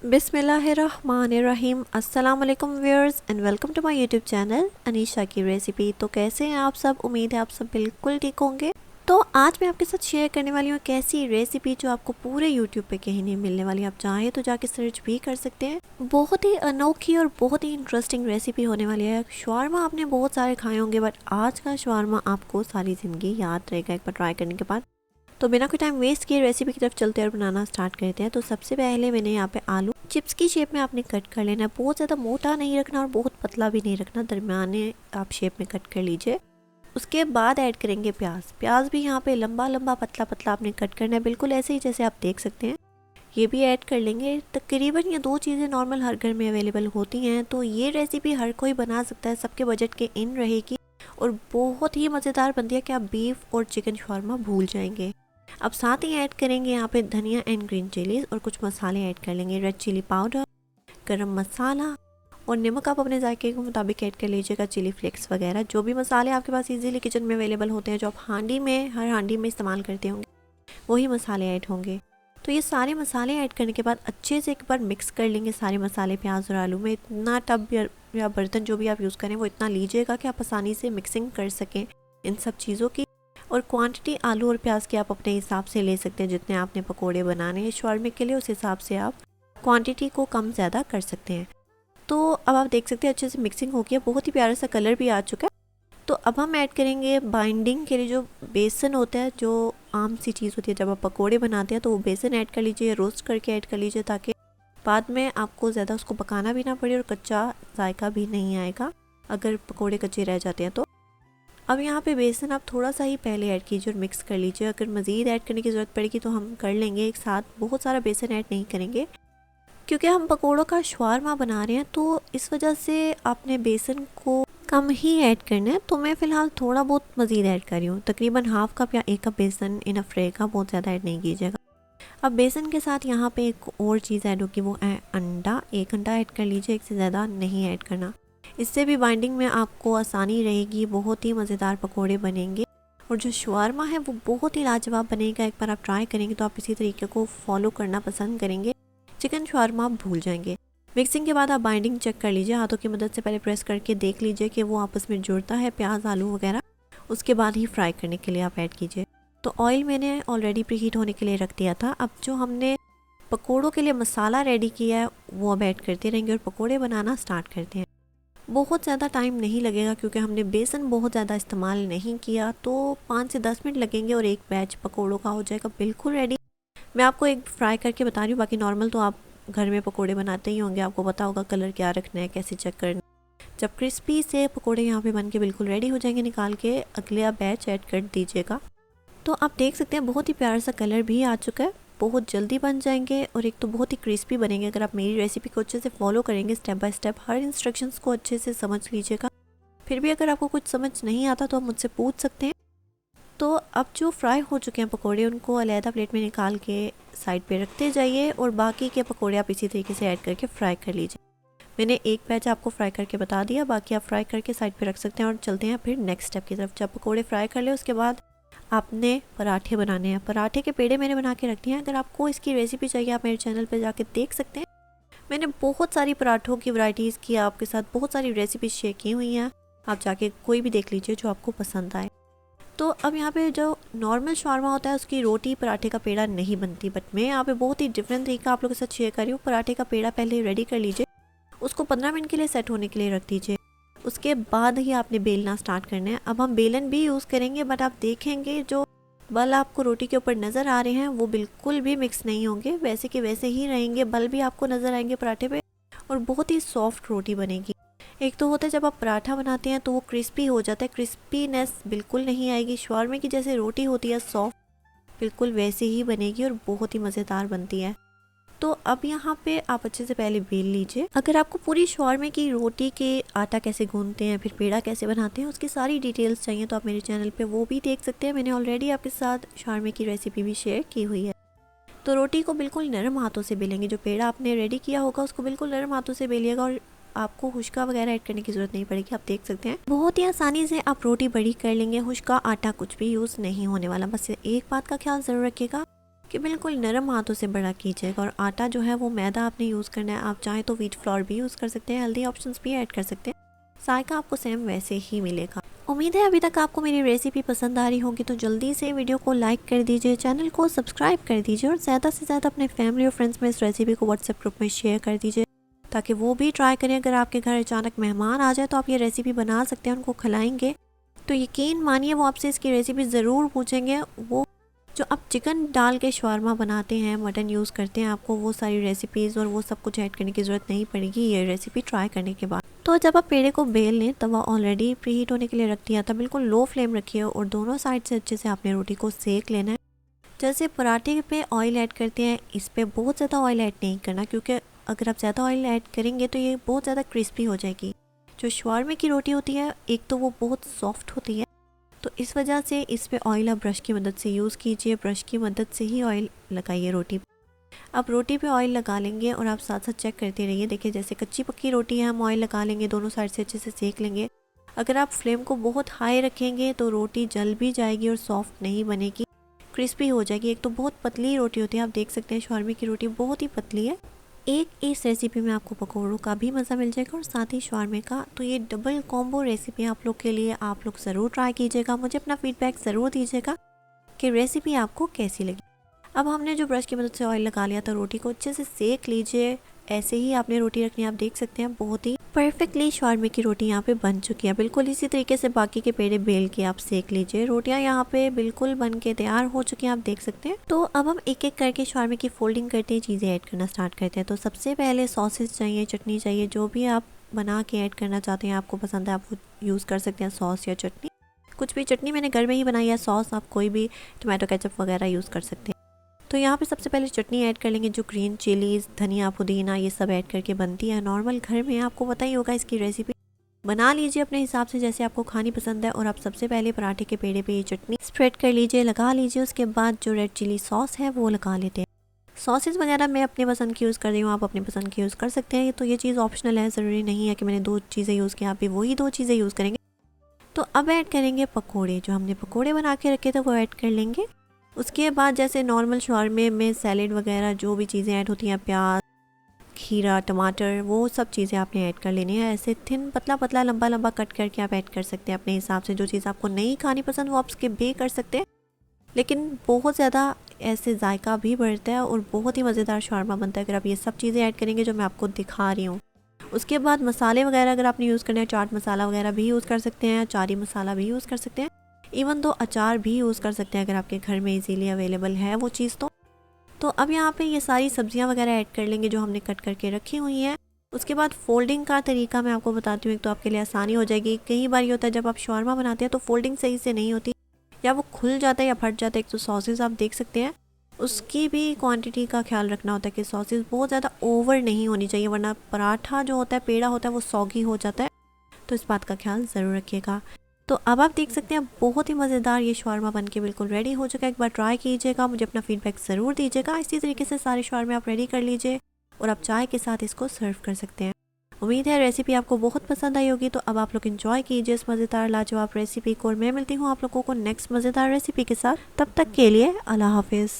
बिस्मिल्लाहिर्रहमानिर्रहीम। अस्सलाम वालेकुम viewers and welcome to my YouTube channel Anisha की रेसिपी। तो कैसे हैं आप सब? उम्मीद है आप सब बिल्कुल ठीक होंगे। तो आज मैं आपके साथ शेयर करने वाली हूँ एक ऐसी रेसिपी जो आपको पूरे यूट्यूब पे कहीं नहीं मिलने वाली। आप चाहें तो जाके सर्च भी कर सकते हैं। बहुत ही अनोखी और बहुत ही इंटरेस्टिंग रेसिपी होने वाली है। शवारमा आपने बहुत सारे खाए होंगे बट आज का शवारमा आपको सारी ज़िंदगी याद रहेगा एक बार ट्राई करने के बाद। तो बिना कोई टाइम वेस्ट किए रेसिपी की तरफ चलते हैं और बनाना स्टार्ट करते हैं। तो सबसे पहले मैंने यहाँ पे आलू चिप्स की शेप में आपने कट कर लेना है। बहुत ज़्यादा मोटा नहीं रखना और बहुत पतला भी नहीं रखना, दरमियाने आप शेप में कट कर लीजिए। उसके बाद ऐड करेंगे प्याज। प्याज भी यहाँ पे लंबा लंबा पतला पतला आपने कट करना है, बिल्कुल ऐसे ही जैसे आप देख सकते हैं। ये भी ऐड कर लेंगे। तकरीबन ये दो चीज़ें नॉर्मल हर घर में अवेलेबल होती हैं, तो ये रेसिपी हर कोई बना सकता है, सबके बजट के इन रहेगी और बहुत ही मज़ेदार बनती है कि आप बीफ और चिकन शवारमा भूल जाएंगे। अब साथ ही ऐड करेंगे यहाँ पे धनिया एंड ग्रीन चिलीज और कुछ मसाले ऐड कर लेंगे। रेड चिली पाउडर, गरम मसाला और नमक आप अपने जायके के मुताबिक ऐड कर लीजिएगा। चिली फ्लेक्स वगैरह जो भी मसाले आपके पास इजीली किचन में अवेलेबल होते हैं, जो आप हर हांडी में इस्तेमाल करते होंगे, वही मसाले ऐड होंगे। तो ये सारे मसाले ऐड करने के बाद अच्छे से एक बार मिक्स कर लेंगे सारे मसाले प्याज और आलू में। इतना टब या बर्तन जो भी आप यूज़ करें वो इतना लीजिएगा कि आप आसानी से मिक्सिंग कर सकें इन सब चीज़ों की। और क्वांटिटी आलू और प्याज की आप अपने हिसाब से ले सकते हैं, जितने आपने पकोड़े बनाने हैं शवारमे के लिए उस हिसाब से आप क्वांटिटी को कम ज़्यादा कर सकते हैं। तो अब आप देख सकते हैं अच्छे से मिक्सिंग हो गया, बहुत ही प्यारा सा कलर भी आ चुका है। तो अब हम ऐड करेंगे बाइंडिंग के लिए जो बेसन होता है, जो आम सी चीज़ होती है जब आप पकोड़े बनाते हैं, तो वो बेसन ऐड कर लीजिए, रोस्ट करके ऐड कर लीजिए ताकि बाद में आपको ज़्यादा उसको पकाना भी ना पड़े और कच्चा जायका भी नहीं आएगा अगर पकोड़े कच्चे रह जाते हैं तो। अब यहाँ पे बेसन आप थोड़ा सा ही पहले ऐड कीजिए और मिक्स कर लीजिए। अगर मज़ीद ऐड करने की ज़रूरत पड़ेगी तो हम कर लेंगे एक साथ, बहुत सारा बेसन ऐड नहीं करेंगे क्योंकि हम पकोड़ों का शवारमा बना रहे हैं, तो इस वजह से आपने बेसन को कम ही ऐड करना है। तो मैं फ़िलहाल थोड़ा बहुत मज़ीद ऐड कर रही हूँ, तकरीबन हाफ़ कप या 1 कप बेसन इनफ रहेगा, बहुत ज़्यादा ऐड नहीं कीजिएगा। अब बेसन के साथ यहाँ पे एक और चीज़ ऐड होगी, वो है अंडा। 1 अंडा ऐड कर लीजिए, एक से ज़्यादा नहीं ऐड करना। इससे भी बाइंडिंग में आपको आसानी रहेगी, बहुत ही मज़ेदार पकोड़े बनेंगे और जो शवारमा है वो बहुत ही लाजवाब बनेगा। एक बार आप ट्राई करेंगे तो आप इसी तरीके को फॉलो करना पसंद करेंगे, चिकन शवारमा आप भूल जाएंगे। मिक्सिंग के बाद आप बाइंडिंग चेक कर लीजिए, हाथों की मदद से पहले प्रेस करके देख लीजिए कि वो आपस में जुड़ता है प्याज आलू वगैरह। उसके बाद ही फ्राई करने के लिए आप ऐड कीजिए। तो ऑयल मैंने ऑलरेडी प्रीहीट होने के लिए रख दिया था। अब जो हमने पकोड़ों के लिए मसाला रेडी किया है वो अब ऐड करते रहेंगे और पकोड़े बनाना स्टार्ट करते हैं। बहुत ज़्यादा टाइम नहीं लगेगा क्योंकि हमने बेसन बहुत ज़्यादा इस्तेमाल नहीं किया, तो 5 से 10 मिनट लगेंगे और एक बैच पकोड़ों का हो जाएगा बिल्कुल रेडी। मैं आपको एक फ्राई करके बता रही हूँ, बाकी नॉर्मल तो आप घर में पकोड़े बनाते ही होंगे, आपको पता होगा कलर क्या रखना है, कैसे चेक करना है। जब क्रिस्पी से पकोड़े यहाँ पे बन के बिल्कुल रेडी हो जाएंगे, निकाल के अगला बैच ऐड कर दीजिएगा। तो आप देख सकते हैं बहुत ही प्यारा सा कलर भी आ चुका है, बहुत जल्दी बन जाएंगे और एक तो बहुत ही क्रिस्पी बनेंगे। अगर आप मेरी रेसिपी को अच्छे से फॉलो करेंगे, step by step her instructions को अच्छे से समझ लीजिएगा। फिर भी अगर आपको कुछ समझ नहीं आता तो आप मुझसे पूछ सकते हैं। तो अब जो फ्राई हो चुके हैं पकोड़े, उनको अलहदा प्लेट में निकाल के साइड पे रखते जाइए और बाकी के पकोड़े आप इसी तरीके से ऐड करके फ्राई कर लीजिए। मैंने एक बैच आपको फ्राई करके बता दिया, बाकी आप फ्राई करके साइड पे रख सकते हैं। और चलते हैं फिर नेक्स्ट स्टेप की तरफ। जब पकोड़े फ्राई कर ले उसके बाद आपने पराठे बनाने हैं। पराठे के पेड़े मैंने बना के रख दिए हैं, अगर आपको इसकी रेसिपी चाहिए आप मेरे चैनल पर जाके देख सकते हैं। मैंने बहुत सारी पराठों की वैरायटीज़ की आपके साथ, बहुत सारी रेसिपीज शेयर की हुई हैं, आप जाके कोई भी देख लीजिए जो आपको पसंद आए। तो अब यहाँ पे जो नॉर्मल शवारमा होता है उसकी रोटी पराठे का पेड़ा नहीं बनती, बट मैं यहाँ पे बहुत ही डिफरेंट तरीका आप लोगों के साथ शेयर कर रही हूँ। पराठे का पेड़ा पहले रेडी कर लीजिए, उसको 15 मिनट के लिए सेट होने के लिए रख दीजिए। उसके बाद ही आपने बेलना स्टार्ट करना है। अब हम बेलन भी यूज़ करेंगे, बट आप देखेंगे जो बल आपको रोटी के ऊपर नज़र आ रहे हैं वो बिल्कुल भी मिक्स नहीं होंगे, वैसे के वैसे ही रहेंगे। बल भी आपको नज़र आएंगे पराठे पे और बहुत ही सॉफ्ट रोटी बनेगी। एक तो होता है जब आप पराठा बनाते हैं तो वो क्रिस्पी हो जाता है, क्रिस्पीनेस बिल्कुल नहीं आएगी। शवारमे की जैसे रोटी होती है सॉफ्ट, बिल्कुल वैसे ही बनेगी और बहुत ही मज़ेदार बनती है। तो अब यहाँ पे आप अच्छे से पहले बेल लीजिए। अगर आपको पूरी शवारमे की रोटी के आटा कैसे गूंथते हैं, फिर पेड़ा कैसे बनाते हैं, उसकी सारी डिटेल्स चाहिए तो आप मेरे चैनल पे वो भी देख सकते हैं। मैंने ऑलरेडी आपके साथ शवारमे की रेसिपी भी शेयर की हुई है। तो रोटी को बिल्कुल नरम हाथों से बेलेंगे। जो पेड़ा आपने रेडी किया होगा उसको बिल्कुल नरम हाथों से बेलिएगा और आपको हुश्का वगैरह ऐड करने की ज़रूरत नहीं पड़ेगी। आप देख सकते हैं बहुत ही आसानी से आप रोटी बड़ी कर लेंगे। हुश्का आटा कुछ भी यूज़ नहीं होने वाला। बस एक बात का ख्याल ज़रूर रखिएगा कि बिल्कुल नरम हाथों से बड़ा कीजिएगा। और आटा जो है वो मैदा आपने यूज़ करना है, आप चाहें तो व्हीट फ्लोर भी यूज़ कर सकते हैं, हेल्दी ऑप्शंस भी ऐड कर सकते हैं, जायका आपको सेम वैसे ही मिलेगा। उम्मीद है अभी तक आपको मेरी रेसिपी पसंद आ रही होगी, तो जल्दी से वीडियो को लाइक कर दीजिए, चैनल को सब्सक्राइब कर दीजिए और ज़्यादा से ज़्यादा अपने फैमिली और फ्रेंड्स में इस रेसिपी को व्हाट्सएप ग्रुप में शेयर कर दीजिए ताकि वो भी ट्राई करें। अगर आपके घर अचानक मेहमान आ जाए तो आप ये रेसिपी बना सकते हैं, उनको खिलाएंगे तो यकीन मानिए वो आपसे इसकी रेसिपी ज़रूर पूछेंगे। वो जो आप चिकन डाल के शवारमा बनाते हैं, मटन यूज़ करते हैं, आपको वो सारी रेसिपीज़ और वो सब कुछ ऐड करने की ज़रूरत नहीं पड़ेगी ये रेसिपी ट्राई करने के बाद। तो जब आप पेड़े को बेल लें, तवा ऑलरेडी प्रीहीट होने के लिए रख दिया था, बिल्कुल लो फ्लेम रखिए और दोनों साइड से अच्छे से आपने रोटी को सेक लेना है। जैसे पराठे पे ऑयल ऐड करते हैं, इस पर बहुत ज़्यादा ऑयल ऐड नहीं करना, क्योंकि अगर आप ज़्यादा ऑयल ऐड करेंगे तो ये बहुत ज़्यादा क्रिस्पी हो जाएगी। जो शवारमे की रोटी होती है एक तो वो बहुत सॉफ्ट होती है, तो इस वजह से इस पे ऑयल आप ब्रश की मदद से यूज़ कीजिए, ब्रश की मदद से ही ऑयल लगाइए रोटी। आप रोटी पे ऑयल लगा लेंगे और आप साथ साथ चेक करते रहिए। देखिए जैसे कच्ची पक्की रोटी है, हम ऑयल लगा लेंगे, दोनों साइड से अच्छे से सेक लेंगे। अगर आप फ्लेम को बहुत हाई रखेंगे तो रोटी जल भी जाएगी और सॉफ्ट नहीं बनेगी, क्रिस्पी हो जाएगी। एक तो बहुत पतली रोटी होती है, आप देख सकते हैं शवारमे की रोटी बहुत ही पतली है। एक इस रेसिपी में आपको पकौड़ों का भी मज़ा मिल जाएगा और साथ ही शवारमे का, तो ये डबल कॉम्बो रेसिपी आप लोग के लिए, आप लोग ज़रूर ट्राई कीजिएगा। मुझे अपना फीडबैक ज़रूर दीजिएगा कि रेसिपी आपको कैसी लगी। अब हमने जो ब्रश की मदद से ऑयल लगा लिया था, रोटी को अच्छे से सेक लीजिए। ऐसे ही आपने रोटी रखनी है, आप देख सकते हैं बहुत ही परफेक्टली शवारमे की रोटी यहाँ पे बन चुकी है। बिल्कुल इसी तरीके से बाकी के पेड़े बेल के आप सेक लीजिए। रोटियाँ यहाँ पे बिल्कुल बन के तैयार हो चुकी हैं, आप देख सकते हैं। तो अब हम एक एक करके शवारमे की फोल्डिंग करते हैं, चीज़ें ऐड करना स्टार्ट करते हैं। तो सबसे पहले सॉसेज चाहिए, चटनी चाहिए, जो भी आप बना के ऐड करना चाहते हैं, आपको पसंद है आप वो यूज़ कर सकते हैं, सॉस या चटनी कुछ भी। चटनी मैंने घर में ही बनाई है, सॉस आप कोई भी टोमेटो केचप वगैरह यूज़ कर सकते हैं। तो यहाँ पे सबसे पहले चटनी ऐड कर लेंगे, जो ग्रीन चिलीज़, धनिया, पुदीना ये सब ऐड करके बनती है नॉर्मल घर में, आपको पता ही होगा। इसकी रेसिपी बना लीजिए अपने हिसाब से जैसे आपको खानी पसंद है। और आप सबसे पहले पराठे के पेड़े पे ये चटनी स्प्रेड कर लीजिए, लगा लीजिए। उसके बाद जो रेड चिली सॉस है वो लगा लेते हैं। सॉसेज वगैरह मैं अपने पसंद की यूज़ कर रही हूँ, आप अपने पसंद की यूज़ कर सकते हैं। तो ये चीज़ ऑप्शनल है, ज़रूरी नहीं है कि मैंने 2 चीज़ें यूज़ की, आप भी वही 2 चीज़ें यूज़ करेंगे। तो अब ऐड करेंगे पकौड़े, जो हमने पकौड़े बना के रखे थे वो ऐड कर लेंगे। उसके बाद जैसे नॉर्मल शवारमे में सैलेड वगैरह जो भी चीज़ें ऐड होती हैं, प्याज, खीरा, टमाटर, वो सब चीज़ें आपने ऐड कर लेनी है। ऐसे थिन पतला पतला लंबा लंबा कट करके आप ऐड कर सकते हैं अपने हिसाब से। जो चीज़ आपको नहीं खानी पसंद वो आप स्किप भी कर सकते हैं, लेकिन बहुत ज़्यादा ऐसे जायका भी बढ़ता है और बहुत ही मज़ेदार शवारमा बनता है अगर आप ये सब चीज़ें ऐड करेंगे जो मैं आपको दिखा रही हूँ। उसके बाद मसाले वगैरह अगर आपने यूज़ करना है, चाट मसाला वगैरह भी यूज़ कर सकते हैं, चारी मसाला भी यूज़ कर सकते हैं, इवन तो अचार भी यूज़ कर सकते हैं अगर आपके घर में इजीली अवेलेबल है वो चीज़। तो अब यहाँ पे ये सारी सब्जियाँ वगैरह ऐड कर लेंगे जो हमने कट करके रखी हुई हैं। उसके बाद फोल्डिंग का तरीका मैं आपको बताती हूँ, एक तो आपके लिए आसानी हो जाएगी। कई बार ये होता है जब आप शवारमा बनाते हैं तो फोल्डिंग सही से नहीं होती, या वो खुल जाता है या फट जाता है। एक तो सॉसेज आप देख सकते हैं, उसकी भी क्वांटिटी का ख्याल रखना होता है कि सॉसेज बहुत ज़्यादा ओवर नहीं होनी चाहिए, वरना पराठा जो होता है, पेड़ा होता है, वो सॉगी हो जाता है। तो इस बात का ख्याल ज़रूर रखिएगा। तो अब आप देख सकते हैं बहुत ही मज़ेदार ये शवारमा बन के बिल्कुल रेडी हो चुका है। एक बार ट्राई कीजिएगा, मुझे अपना फीडबैक ज़रूर दीजिएगा। इसी तरीके से सारे शवारमे आप रेडी कर लीजिए और आप चाय के साथ इसको सर्व कर सकते हैं। उम्मीद है रेसिपी आपको बहुत पसंद आई होगी। तो अब आप लोग एंजॉय कीजिए इस मज़ेदार लाजवाब रेसिपी को, और मैं मिलती हूँ आप लोगों को नेक्स्ट मज़ेदार रेसिपी के साथ। तब तक के लिए अल्लाह हाफिज़।